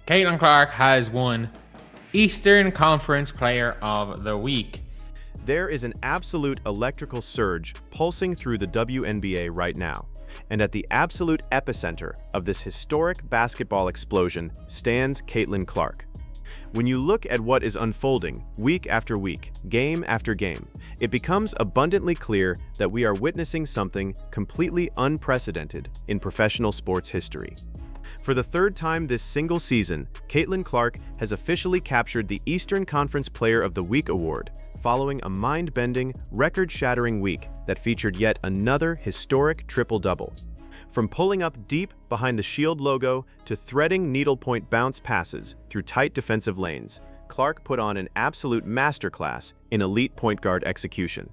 Caitlin Clark has won Eastern Conference Player of the Week. There is an absolute electrical surge pulsing through the WNBA right now, and at the absolute epicenter of this historic basketball explosion stands Caitlin Clark. When you look at what is unfolding week after week, game after game, it becomes abundantly clear that we are witnessing something completely unprecedented in professional sports history. For the third time this single season, Caitlin Clark has officially captured the Eastern Conference Player of the Week award, following a mind-bending, record-shattering week that featured yet another historic triple-double. From pulling up deep behind the Shield logo to threading needlepoint bounce passes through tight defensive lanes, Clark put on an absolute masterclass in elite point guard execution.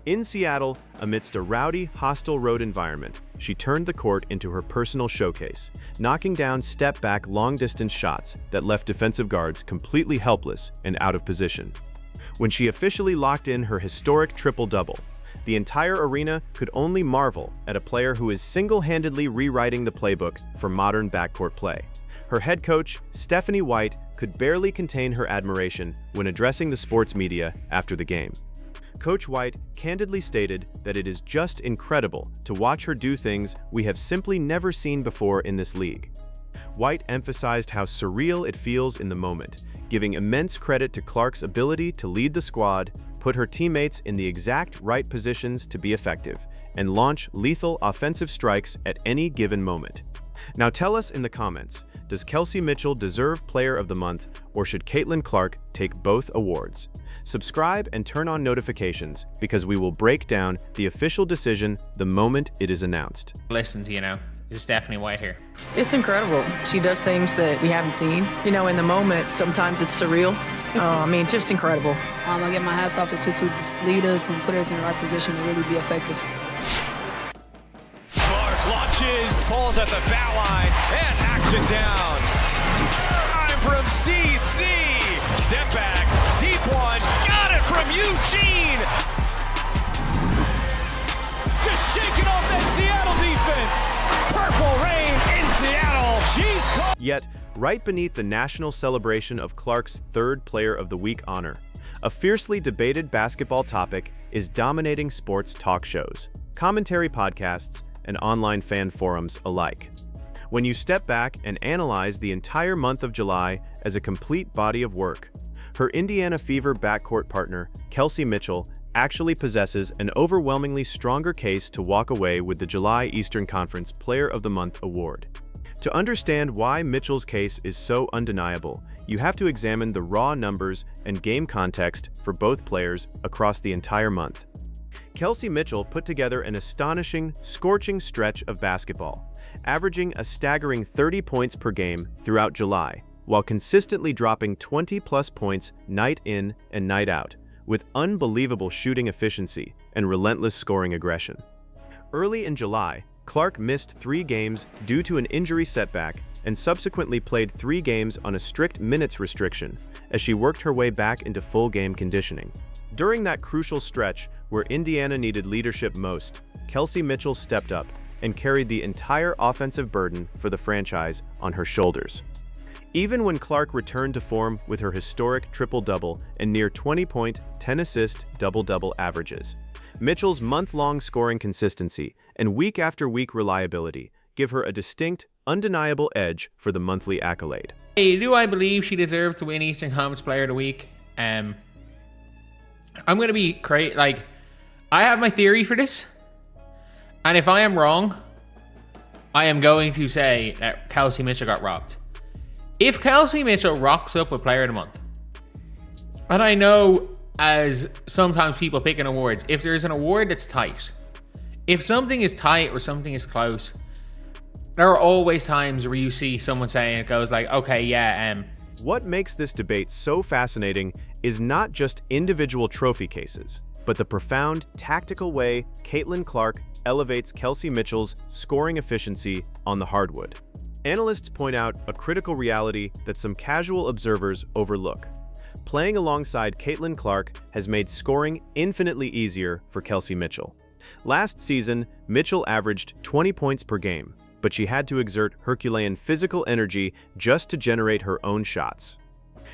In Seattle, amidst a rowdy, hostile road environment, she turned the court into her personal showcase, knocking down step-back long-distance shots that left defensive guards completely helpless and out of position. When she officially locked in her historic triple-double, the entire arena could only marvel at a player who is single-handedly rewriting the playbook for modern backcourt play. Her head coach, Stephanie White, could barely contain her admiration when addressing the sports media after the game. Coach White candidly stated that it is just incredible to watch her do things we have simply never seen before in this league. White emphasized how surreal it feels in the moment, giving immense credit to Clark's ability to lead the squad, put her teammates in the exact right positions to be effective, and launch lethal offensive strikes at any given moment. Now tell us in the comments, does Kelsey Mitchell deserve Player of the Month, or should Caitlin Clark take both awards? Subscribe and turn on notifications because we will break down the official decision the moment it is announced. Listen to this is Stephanie White here. It's incredible. She does things that we haven't seen. In the moment, sometimes it's surreal. Just incredible. I get my hats off to Tutu to lead us and put us in the right position to really be effective. Clark launches, pulls at the foul line, and knocks it down. Time from CC. Step back, deep one, got it from Eugene. Just shaking off that Seattle defense. Purple rain in Seattle. She's caught. Yet, right beneath the national celebration of Clark's third Player of the Week honor, a fiercely debated basketball topic is dominating sports talk shows, commentary podcasts, and online fan forums alike. When you step back and analyze the entire month of July as a complete body of work, her Indiana Fever backcourt partner, Kelsey Mitchell, actually possesses an overwhelmingly stronger case to walk away with the July Eastern Conference Player of the Month award. To understand why Mitchell's case is so undeniable, you have to examine the raw numbers and game context for both players across the entire month. Kelsey Mitchell put together an astonishing, scorching stretch of basketball, averaging a staggering 30 points per game throughout July, while consistently dropping 20-plus points night in and night out, with unbelievable shooting efficiency and relentless scoring aggression. Early in July, Clark missed 3 games due to an injury setback and subsequently played 3 games on a strict minutes restriction as she worked her way back into full game conditioning. During that crucial stretch where Indiana needed leadership most, Kelsey Mitchell stepped up and carried the entire offensive burden for the franchise on her shoulders. Even when Clark returned to form with her historic triple-double and near 20-point, 10-assist, double-double averages, Mitchell's month-long scoring consistency and week-after-week reliability give her a distinct, undeniable edge for the monthly accolade. Hey, do I believe she deserves to win Eastern Conference Player of the Week? I'm going to be crazy. I have my theory for this. And if I am wrong, I am going to say that Kelsey Mitchell got robbed. If Kelsey Mitchell rocks up with Player of the Month, and I know as sometimes people picking awards, if there's an award that's tight, if something is tight or something is close, there are always times where you see someone saying it goes like, okay, yeah. What makes this debate so fascinating is not just individual trophy cases, but the profound tactical way Caitlin Clark elevates Kelsey Mitchell's scoring efficiency on the hardwood. Analysts point out a critical reality that some casual observers overlook. Playing alongside Caitlin Clark has made scoring infinitely easier for Kelsey Mitchell. Last season, Mitchell averaged 20 points per game, but she had to exert Herculean physical energy just to generate her own shots.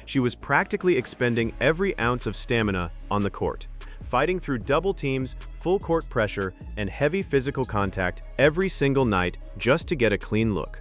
She was practically expending every ounce of stamina on the court, fighting through double teams, full court pressure, and heavy physical contact every single night just to get a clean look.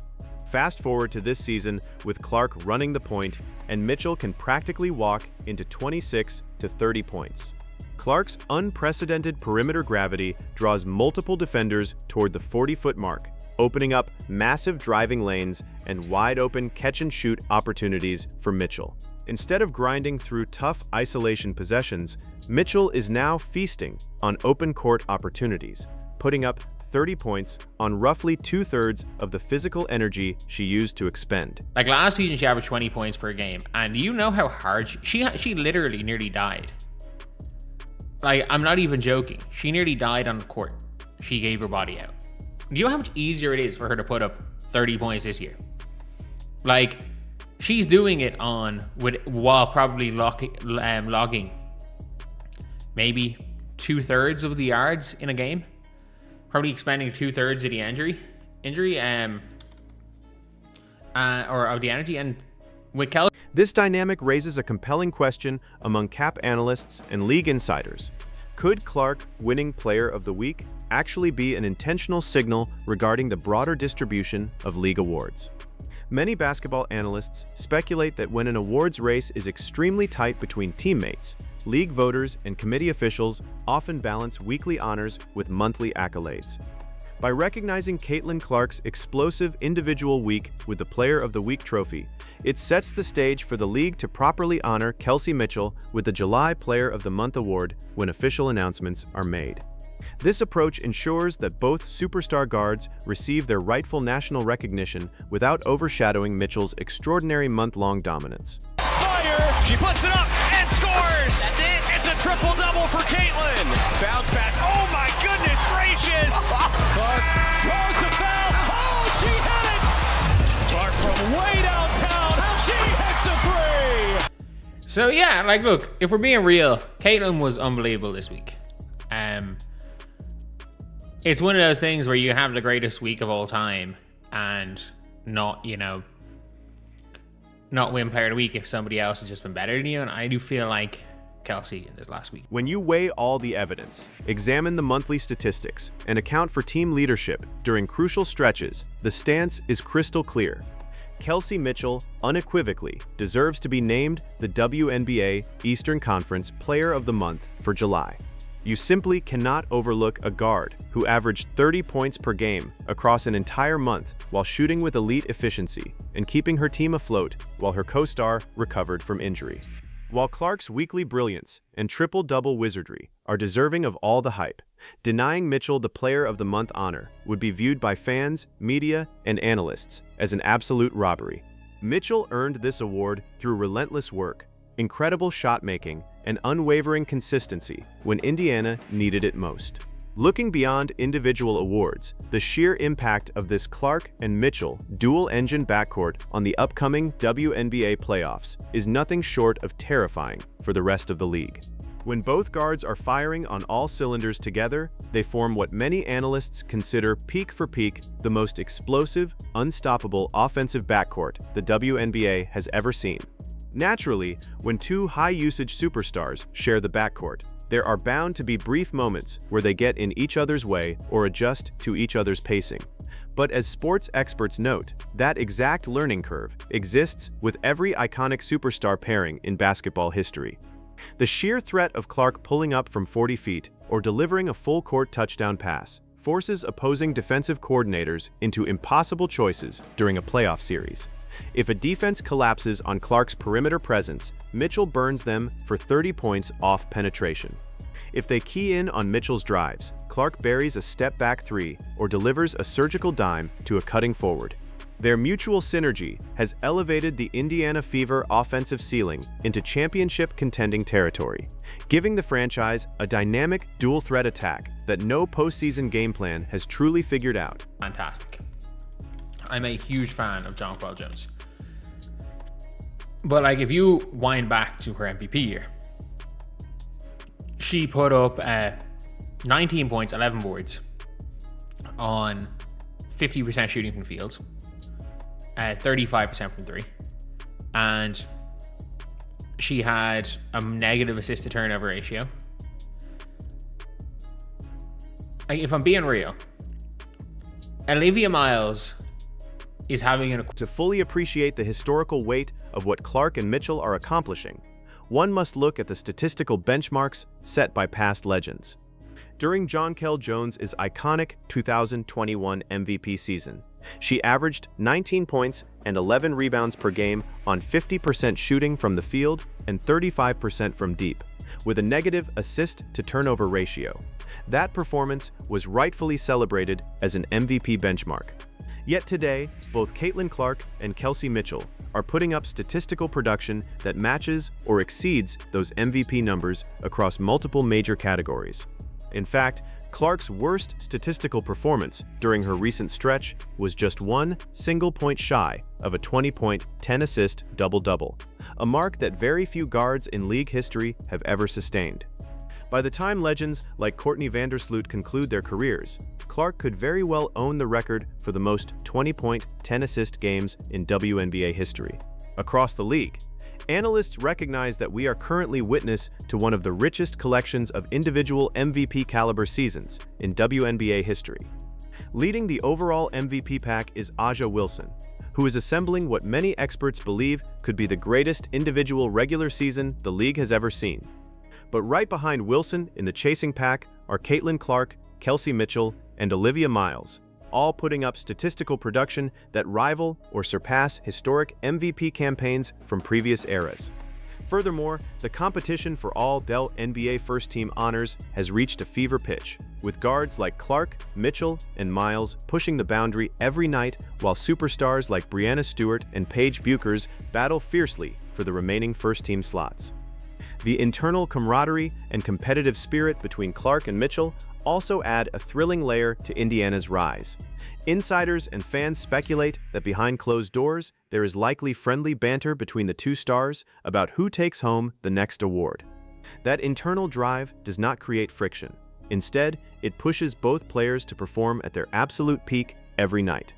Fast forward to this season with Clark running the point, and Mitchell can practically walk into 26 to 30 points. Clark's unprecedented perimeter gravity draws multiple defenders toward the 40-foot mark, opening up massive driving lanes and wide-open catch-and-shoot opportunities for Mitchell. Instead of grinding through tough isolation possessions, Mitchell is now feasting on open court opportunities, putting up 30 points on roughly 2/3 of the physical energy she used to expend. Like last season, she averaged 20 points per game, and you know how hard she literally nearly died. Like, I'm not even joking. She nearly died on the court. She gave her body out. Do you know how much easier it is for her to put up 30 points this year? Like, she's doing it while probably logging maybe 2/3 of the yards in a game. Probably expending 2/3 of the injury, or of the energy. And with Kelsey, this dynamic raises a compelling question among cap analysts and league insiders. Could Clark winning Player of the Week actually be an intentional signal regarding the broader distribution of league awards? Many basketball analysts speculate that when an awards race is extremely tight between teammates, league voters and committee officials often balance weekly honors with monthly accolades. By recognizing Caitlin Clark's explosive individual week with the Player of the Week trophy, it sets the stage for the league to properly honor Kelsey Mitchell with the July Player of the Month award when official announcements are made. This approach ensures that both superstar guards receive their rightful national recognition without overshadowing Mitchell's extraordinary month-long dominance. Fire! She puts it up and scores! That's it! It's a triple-double for Caitlin! Bounce pass. Oh my goodness gracious! Clark draws the foul. Oh, she hit it! Clark from way downtown. She hits a three! so yeah, like, look, if we're being real, Caitlin was unbelievable this week. It's one of those things where you can have the greatest week of all time and not win Player of the Week if somebody else has just been better than you. And I do feel like Kelsey in this last week. When you weigh all the evidence, examine the monthly statistics, and account for team leadership during crucial stretches, the stance is crystal clear. Kelsey Mitchell unequivocally deserves to be named the WNBA Eastern Conference Player of the Month for July. You simply cannot overlook a guard who averaged 30 points per game across an entire month while shooting with elite efficiency and keeping her team afloat while her co-star recovered from injury. While Clark's weekly brilliance and triple-double wizardry are deserving of all the hype, denying Mitchell the Player of the Month honor would be viewed by fans, media, and analysts as an absolute robbery. Mitchell earned this award through relentless work, incredible shot-making, and unwavering consistency when Indiana needed it most. Looking beyond individual awards, the sheer impact of this Clark and Mitchell dual-engine backcourt on the upcoming WNBA playoffs is nothing short of terrifying for the rest of the league. When both guards are firing on all cylinders together, they form what many analysts consider peak for peak the most explosive, unstoppable offensive backcourt the WNBA has ever seen. Naturally, when two high-usage superstars share the backcourt, there are bound to be brief moments where they get in each other's way or adjust to each other's pacing. But as sports experts note, that exact learning curve exists with every iconic superstar pairing in basketball history. The sheer threat of Clark pulling up from 40 feet or delivering a full-court touchdown pass forces opposing defensive coordinators into impossible choices during a playoff series. If a defense collapses on Clark's perimeter presence, Mitchell burns them for 30 points off penetration. If they key in on Mitchell's drives, Clark buries a step-back three or delivers a surgical dime to a cutting forward. Their mutual synergy has elevated the Indiana Fever offensive ceiling into championship contending territory, giving the franchise a dynamic dual-threat attack that no postseason game plan has truly figured out. Fantastic. I'm a huge fan of Jonquel Jones. But like, if you wind back to her MVP year, she put up 19 points, 11 boards on 50% shooting from the field, 35% from three, and she had a negative assist to turnover ratio. If I'm being real, Olivia Miles is having To fully appreciate the historical weight of what Clark and Mitchell are accomplishing, one must look at the statistical benchmarks set by past legends. During Jonquel Jones' iconic 2021 MVP season, she averaged 19 points and 11 rebounds per game on 50% shooting from the field and 35% from deep, with a negative assist-to-turnover ratio. That performance was rightfully celebrated as an MVP benchmark. Yet today, both Caitlin Clark and Kelsey Mitchell are putting up statistical production that matches or exceeds those MVP numbers across multiple major categories. In fact, Clark's worst statistical performance during her recent stretch was just one single point shy of a 20-point, 10-assist double-double, a mark that very few guards in league history have ever sustained. By the time legends like Courtney Vandersloot conclude their careers, Clark could very well own the record for the most 20-point, 10-assist games in WNBA history. Across the league, analysts recognize that we are currently witness to one of the richest collections of individual MVP-caliber seasons in WNBA history. Leading the overall MVP pack is A'ja Wilson, who is assembling what many experts believe could be the greatest individual regular season the league has ever seen. But right behind Wilson in the chasing pack are Caitlin Clark, Kelsey Mitchell, and Olivia Miles, all putting up statistical production that rival or surpass historic MVP campaigns from previous eras. Furthermore, the competition for all WNBA first-team honors has reached a fever pitch, with guards like Clark, Mitchell, and Miles pushing the boundary every night, while superstars like Breanna Stewart and Paige Buchers battle fiercely for the remaining first-team slots. The internal camaraderie and competitive spirit between Clark and Mitchell also add a thrilling layer to Indiana's rise. Insiders and fans speculate that behind closed doors, there is likely friendly banter between the two stars about who takes home the next award. That internal drive does not create friction. Instead, it pushes both players to perform at their absolute peak every night.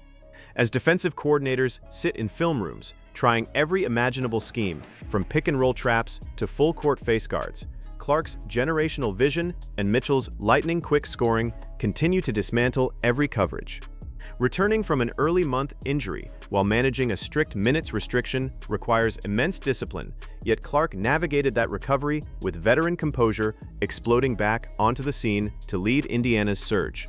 As defensive coordinators sit in film rooms, trying every imaginable scheme, from pick-and-roll traps to full-court face guards, Clark's generational vision and Mitchell's lightning-quick scoring continue to dismantle every coverage. Returning from an early-month injury while managing a strict minutes restriction requires immense discipline, yet Clark navigated that recovery with veteran composure, exploding back onto the scene to lead Indiana's surge.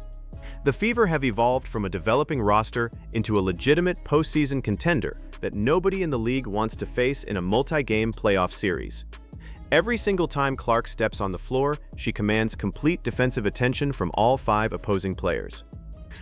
The Fever have evolved from a developing roster into a legitimate postseason contender that nobody in the league wants to face in a multi-game playoff series. Every single time Clark steps on the floor, she commands complete defensive attention from all 5 opposing players.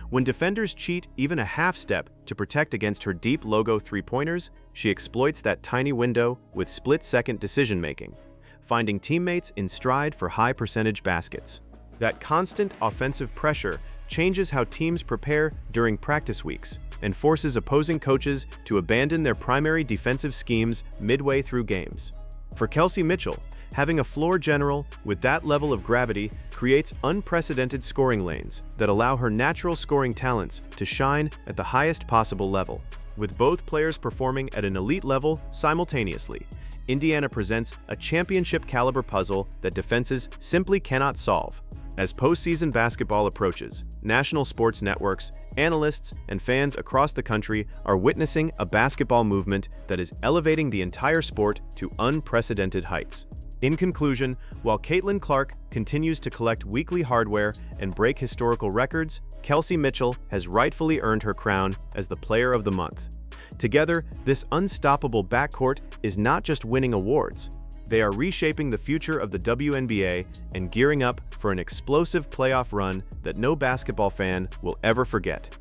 When defenders cheat even a half step to protect against her deep logo three-pointers, she exploits that tiny window with split-second decision-making, finding teammates in stride for high-percentage baskets. That constant offensive pressure changes how teams prepare during practice weeks and forces opposing coaches to abandon their primary defensive schemes midway through games. For Kelsey Mitchell, having a floor general with that level of gravity creates unprecedented scoring lanes that allow her natural scoring talents to shine at the highest possible level. With both players performing at an elite level simultaneously, Indiana presents a championship-caliber puzzle that defenses simply cannot solve. As postseason basketball approaches, national sports networks, analysts, and fans across the country are witnessing a basketball movement that is elevating the entire sport to unprecedented heights. In conclusion, while Caitlin Clark continues to collect weekly hardware and break historical records, Kelsey Mitchell has rightfully earned her crown as the Player of the Month. Together, this unstoppable backcourt is not just winning awards. They are reshaping the future of the WNBA and gearing up for an explosive playoff run that no basketball fan will ever forget.